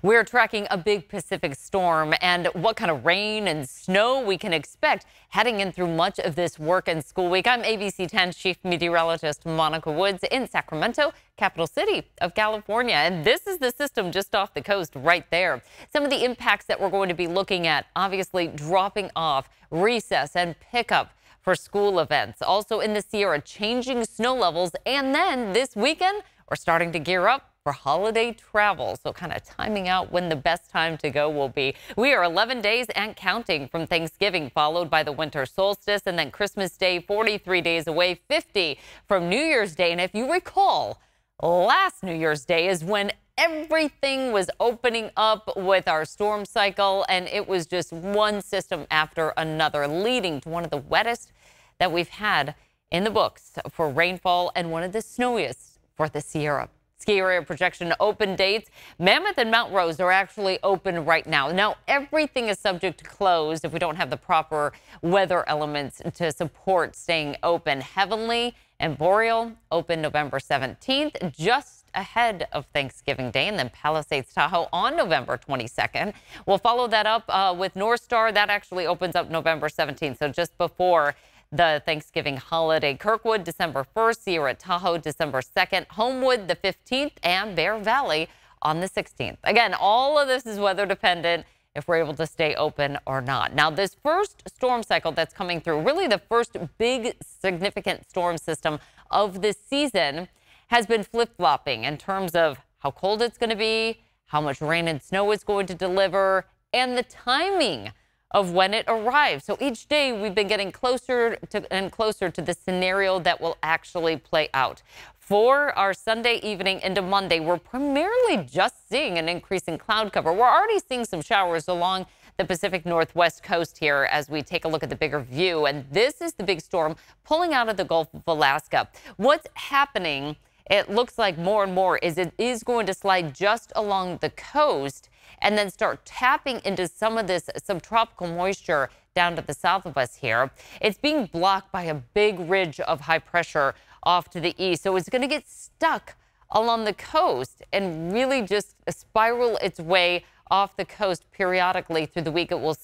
We're tracking a big Pacific storm and what kind of rain and snow we can expect heading in through much of this work and school week. I'm ABC 10 Chief Meteorologist Monica Woods in Sacramento, capital city of California. And this is the system just off the coast right there. Some of the impacts that we're going to be looking at, obviously dropping off, recess and pickup for school events. Also in the Sierra, changing snow levels. And then this weekend, we're starting to gear up for holiday travel. So kind of timing out when the best time to go will be. We are 11 days and counting from Thanksgiving, followed by the winter solstice, and then Christmas Day, 43 days away, 50 from New Year's Day. And if you recall, last New Year's Day is when everything was opening up with our storm cycle, and it was just one system after another, leading to one of the wettest that we've had in the books for rainfall and one of the snowiest for the Sierra. Ski area projection open dates. Mammoth and Mount Rose are actually open right now. Now, everything is subject to close if we don't have the proper weather elements to support staying open. Heavenly and Boreal open November 17th, just ahead of Thanksgiving Day, and then Palisades Tahoe on November 22nd. We'll follow that up with North Star. That actually opens up November 17th, so just before the Thanksgiving holiday. Kirkwood, December 1st, Sierra Tahoe, December 2nd, Homewood, the 15th, and Bear Valley on the 16th. Again, all of this is weather dependent if we're able to stay open or not. Now, this first storm cycle that's coming through, really the first big significant storm system of this season, has been flip-flopping in terms of how cold it's going to be, how much rain and snow it's going to deliver, and the timing of when it arrives. So each day we've been getting closer and closer to the scenario that will actually play out. For our Sunday evening into Monday, we're primarily just seeing an increase in cloud cover. We're already seeing some showers along the Pacific Northwest coast here as we take a look at the bigger view. And this is the big storm pulling out of the Gulf of Alaska. What's happening, it looks like more and more, is it is going to slide just along the coast and then start tapping into some of this subtropical moisture down to the south of us here. It's being blocked by a big ridge of high pressure off to the east. So it's going to get stuck along the coast and really just spiral its way off the coast periodically through the week. It will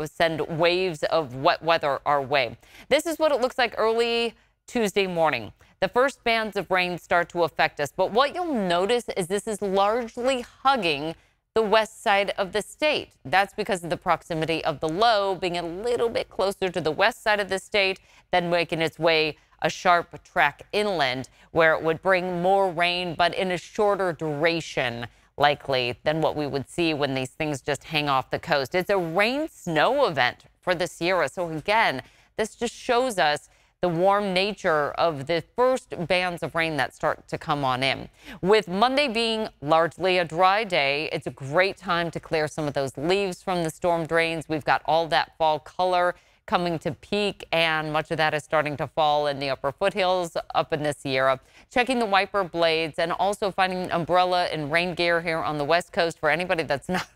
send waves of wet weather our way. This is what it looks like early Tuesday morning. The first bands of rain start to affect us. But what you'll notice is this is largely hugging the west side of the state. That's because of the proximity of the low being a little bit closer to the west side of the state than making its way a sharp track inland, where it would bring more rain, but in a shorter duration likely than what we would see when these things just hang off the coast. It's a rain snow event for the Sierra. So again, this just shows us the warm nature of the first bands of rain that start to come on in. With Monday being largely a dry day, it's a great time to clear some of those leaves from the storm drains. We've got all that fall color coming to peak, and much of that is starting to fall in the upper foothills up in the Sierra. Checking the wiper blades and also finding an umbrella and rain gear here on the west coast for anybody that's not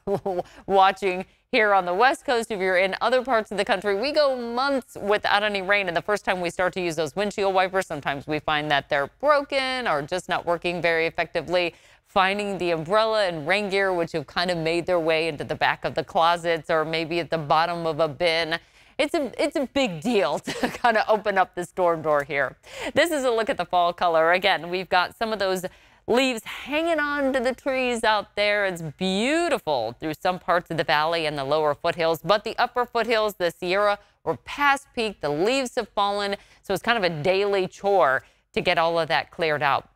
watching here on the west coast. If you're in other parts of the country, we go months without any rain, and the first time we start to use those windshield wipers, sometimes we find that they're broken or just not working very effectively. Finding the umbrella and rain gear, which have kind of made their way into the back of the closets or maybe at the bottom of a bin, it's a big deal to kind of open up the storm door here. This is a look at the fall color. Again, we've got some of those leaves hanging on to the trees out there. It's beautiful through some parts of the valley and the lower foothills, but the upper foothills, the Sierra, we're past peak. The leaves have fallen, so it's kind of a daily chore to get all of that cleared out.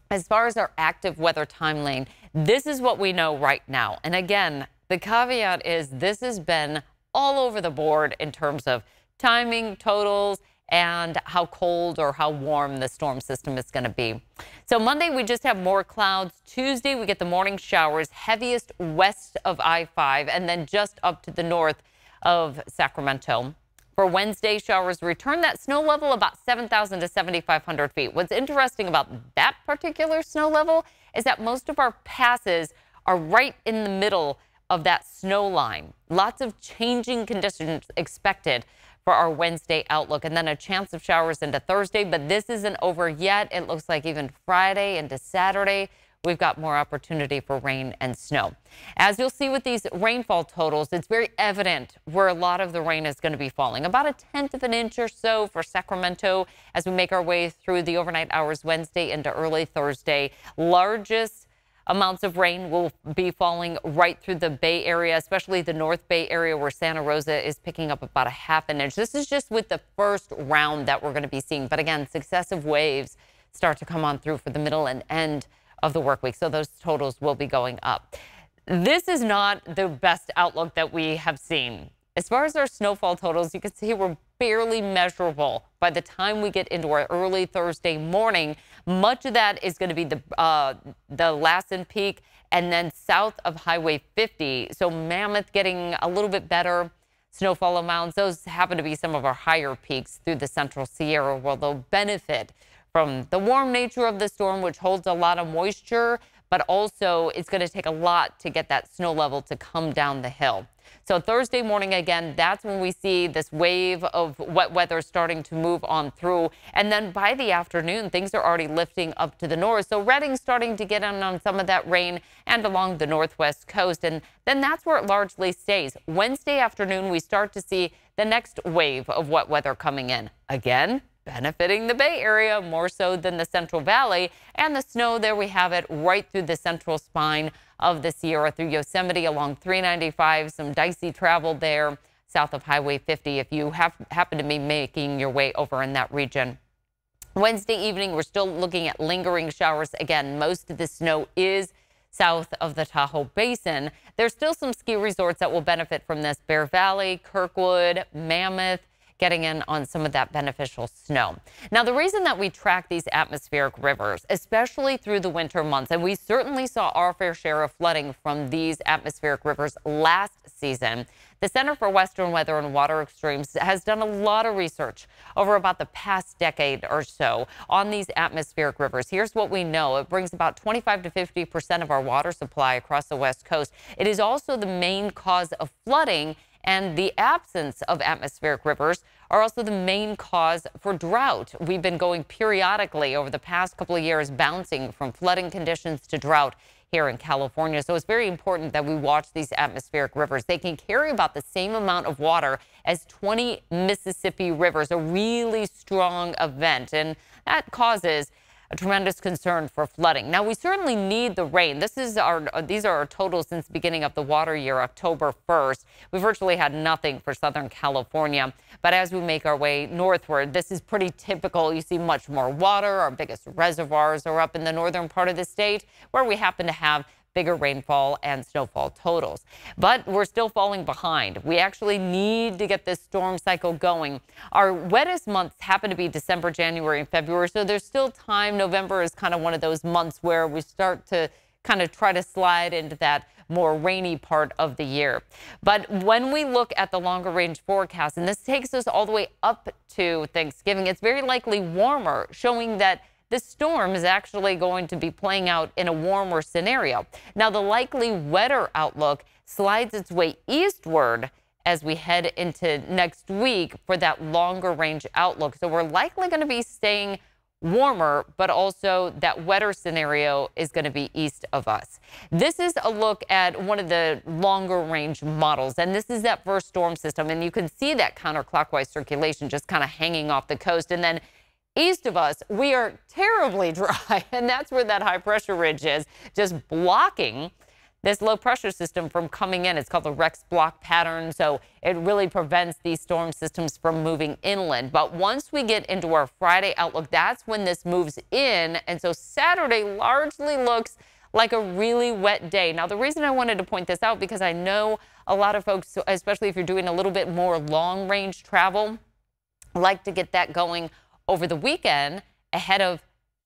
As far as our active weather timeline, this is what we know right now. And again, the caveat is this has been all over the board in terms of timing, totals, and how cold or how warm the storm system is going to be. So Monday, we just have more clouds. Tuesday, we get the morning showers, heaviest west of I-5, and then just up to the north of Sacramento. For Wednesday, showers return. That snow level about 7,000 to 7,500 feet. What's interesting about that particular snow level is that most of our passes are right in the middle of that snow line. Lots of changing conditions expected for our Wednesday outlook, and then a chance of showers into Thursday, but this isn't over yet. It looks like even Friday into Saturday, we've got more opportunity for rain and snow. As you'll see with these rainfall totals, it's very evident where a lot of the rain is going to be falling. About 1/10 of an inch or so for Sacramento as we make our way through the overnight hours Wednesday into early Thursday. Largest amounts of rain will be falling right through the Bay Area, especially the North Bay area where Santa Rosa is picking up about 1/2 inch. This is just with the first round that we're going to be seeing. But again, successive waves start to come on through for the middle and end of the work week. So those totals will be going up. This is not the best outlook that we have seen. As far as our snowfall totals, you can see we're barely measurable by the time we get into our early Thursday morning. Much of that is going to be the Lassen Peak and then south of Highway 50. So Mammoth getting a little bit better snowfall amounts. Those happen to be some of our higher peaks through the central Sierra, where they'll benefit from the warm nature of the storm, which holds a lot of moisture, but also it's going to take a lot to get that snow level to come down the hill. So Thursday morning, again, that's when we see this wave of wet weather starting to move on through. And then by the afternoon, things are already lifting up to the north. So Redding starting to get in on some of that rain and along the northwest coast. And then that's where it largely stays. Wednesday afternoon, we start to see the next wave of wet weather coming in. Again, benefiting the Bay Area more so than the Central Valley. And the snow, there we have it right through the central spine of the Sierra through Yosemite along 395. Some dicey travel there south of Highway 50 if you happen to be making your way over in that region. Wednesday evening, we're still looking at lingering showers. Again, most of the snow is south of the Tahoe Basin. There's still some ski resorts that will benefit from this. Bear Valley, Kirkwood, Mammoth, getting in on some of that beneficial snow. Now, the reason that we track these atmospheric rivers, especially through the winter months, and we certainly saw our fair share of flooding from these atmospheric rivers last season, the Center for Western Weather and Water Extremes has done a lot of research over about the past decade or so on these atmospheric rivers. Here's what we know. It brings about 25 to 50% of our water supply across the West Coast. It is also the main cause of flooding, and the absence of atmospheric rivers are also the main cause for drought. We've been going periodically over the past couple of years, bouncing from flooding conditions to drought here in California. So it's very important that we watch these atmospheric rivers. They can carry about the same amount of water as 20 Mississippi rivers, a really strong event, and that causes a tremendous concern for flooding. Now, we certainly need the rain. These are our totals since the beginning of the water year, October 1st. We virtually had nothing for Southern California. But as we make our way northward, this is pretty typical. You see much more water. Our biggest reservoirs are up in the northern part of the state, where we happen to have bigger rainfall and snowfall totals. But we're still falling behind. We actually need to get this storm cycle going. Our wettest months happen to be December, January, and February, so there's still time. November is kind of one of those months where we start to kind of try to slide into that more rainy part of the year. But when we look at the longer range forecast, and this takes us all the way up to Thanksgiving, it's very likely warmer, showing that this storm is actually going to be playing out in a warmer scenario. Now, the likely wetter outlook slides its way eastward as we head into next week for that longer range outlook. So we're likely going to be staying warmer, but also that wetter scenario is going to be east of us. This is a look at one of the longer range models, and this is that first storm system. And you can see that counterclockwise circulation just kind of hanging off the coast. And then east of us, we are terribly dry, and that's where that high pressure ridge is, just blocking this low pressure system from coming in. It's called the Rex block pattern, so it really prevents these storm systems from moving inland. But once we get into our Friday outlook, that's when this moves in, and so Saturday largely looks like a really wet day. Now, the reason I wanted to point this out, because I know a lot of folks, especially if you're doing a little bit more long range travel, like to get that going over the weekend ahead of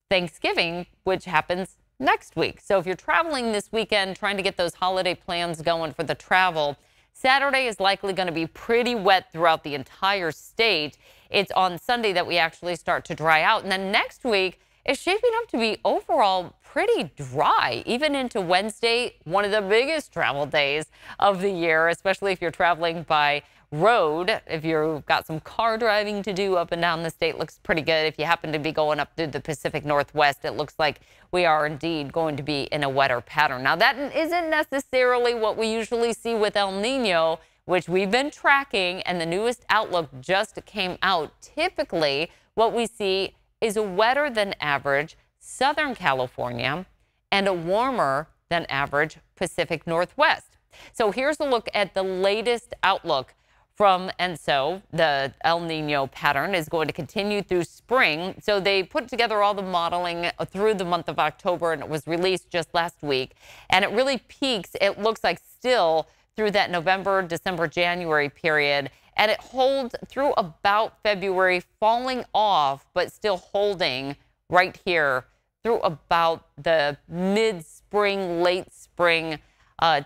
Thanksgiving, which happens next week. So if you're traveling this weekend, trying to get those holiday plans going for the travel, Saturday is likely going to be pretty wet throughout the entire state. It's on Sunday that we actually start to dry out. And then next week is shaping up to be overall pretty dry, even into Wednesday, one of the biggest travel days of the year, especially if you're traveling by road. If you've got some car driving to do up and down the state, looks pretty good. If you happen to be going up through the Pacific Northwest, it looks like we are indeed going to be in a wetter pattern. Now, that isn't necessarily what we usually see with El Nino, which we've been tracking, and the newest outlook just came out. Typically, what we see is a wetter than average Southern California and a warmer than average Pacific Northwest. So here's a look at the latest outlook from ENSO. The El Nino pattern is going to continue through spring. So they put together all the modeling through the month of October, and it was released just last week. And it really peaks, it looks like, still through that November, December, January period. And it holds through about February, falling off, but still holding right here through about the mid-spring, late spring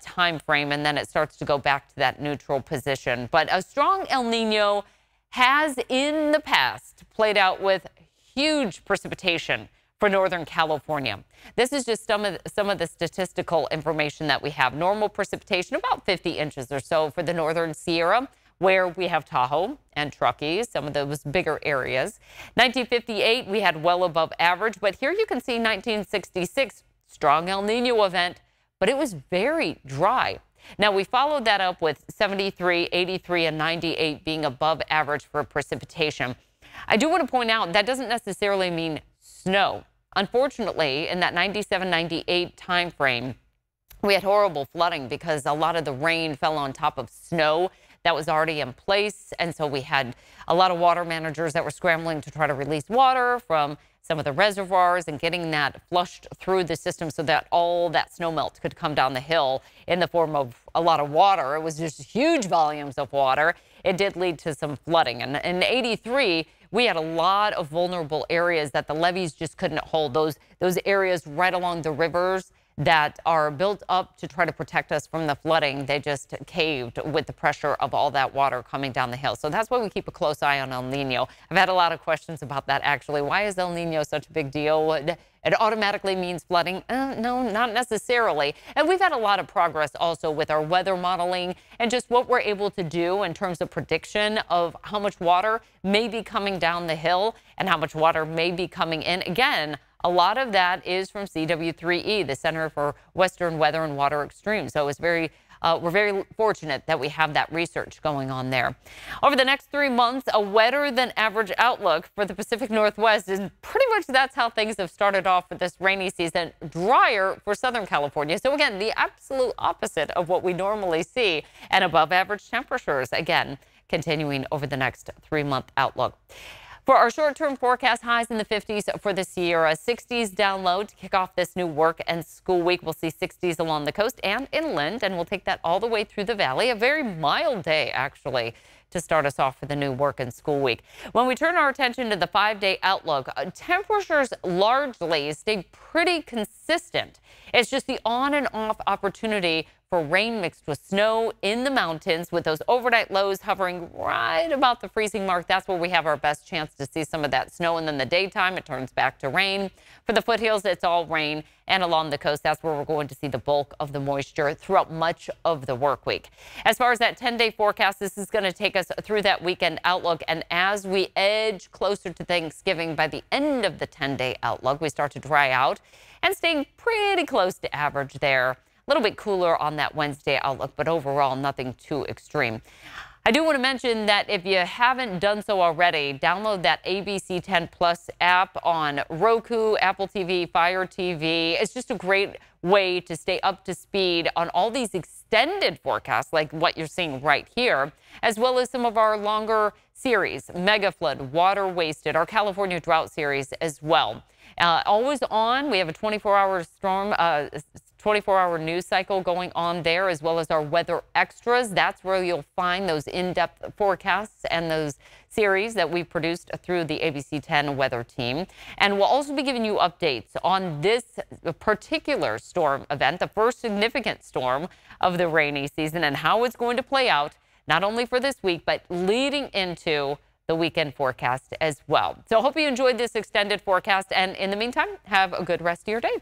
time frame, and then it starts to go back to that neutral position. But a strong El Nino has in the past played out with huge precipitation for Northern California. This is just some of the statistical information that we have. Normal precipitation, about 50 inches or so for the Northern Sierra, where we have Tahoe and Truckee, some of those bigger areas. 1958, we had well above average, but here you can see 1966, strong El Nino event, but it was very dry. Now, we followed that up with 73, 83, and 98 being above average for precipitation. I do want to point out that doesn't necessarily mean snow. Unfortunately, in that 97, 98 time frame, we had horrible flooding because a lot of the rain fell on top of snow that was already in place. And so we had a lot of water managers that were scrambling to try to release water from some of the reservoirs and getting that flushed through the system so that all that snow melt could come down the hill in the form of a lot of water. It was just huge volumes of water. It did lead to some flooding. And in 83, we had a lot of vulnerable areas that the levees just couldn't hold. Those areas right along the rivers that are built up to try to protect us from the flooding, they just caved with the pressure of all that water coming down the hill. So that's why we keep a close eye on El Nino. I've had a lot of questions about that, actually. Why is El Nino such a big deal? It automatically means flooding? No, not necessarily. And we've had a lot of progress also with our weather modeling and just what we're able to do in terms of prediction of how much water may be coming down the hill and how much water may be coming in. Again, a lot of that is from CW3E, the Center for Western Weather and Water Extremes. So it's we're very fortunate that we have that research going on there. Over the next 3 months, a wetter than average outlook for the Pacific Northwest, and pretty much that's how things have started off for this rainy season. Drier for Southern California. So again, the absolute opposite of what we normally see, and above average temperatures again continuing over the next 3-month outlook. For our short-term forecast, highs in the 50s for the Sierra, 60s down low to kick off this new work and school week. We'll see 60s along the coast and inland, and we'll take that all the way through the valley. A very mild day, actually, to start us off for the new work and school week. When we turn our attention to the 5-day outlook, temperatures largely stay pretty consistent. It's just the on and off opportunity for rain mixed with snow in the mountains, with those overnight lows hovering right about the freezing mark. That's where we have our best chance to see some of that snow. And then the daytime, it turns back to rain. For the foothills, it's all rain. And along the coast, that's where we're going to see the bulk of the moisture throughout much of the work week. As far as that 10-day forecast, this is going to take us through that weekend outlook. And as we edge closer to Thanksgiving, by the end of the 10-day outlook, we start to dry out and staying pretty close to average there. A little bit cooler on that Wednesday outlook, but overall nothing too extreme. I do want to mention that if you haven't done so already, download that ABC 10 Plus app on Roku, Apple TV, Fire TV. It's just a great way to stay up to speed on all these extended forecasts like what you're seeing right here, as well as some of our longer series, Mega Flood, Water Wasted, our California Drought series as well. Always on. We have a 24-hour storm 24-hour news cycle going on there, as well as our weather extras. That's where you'll find those in-depth forecasts and those series that we've produced through the ABC 10 weather team. And we'll also be giving you updates on this particular storm event, the first significant storm of the rainy season, and how it's going to play out, not only for this week, but leading into the weekend forecast as well. So I hope you enjoyed this extended forecast. And in the meantime, have a good rest of your day.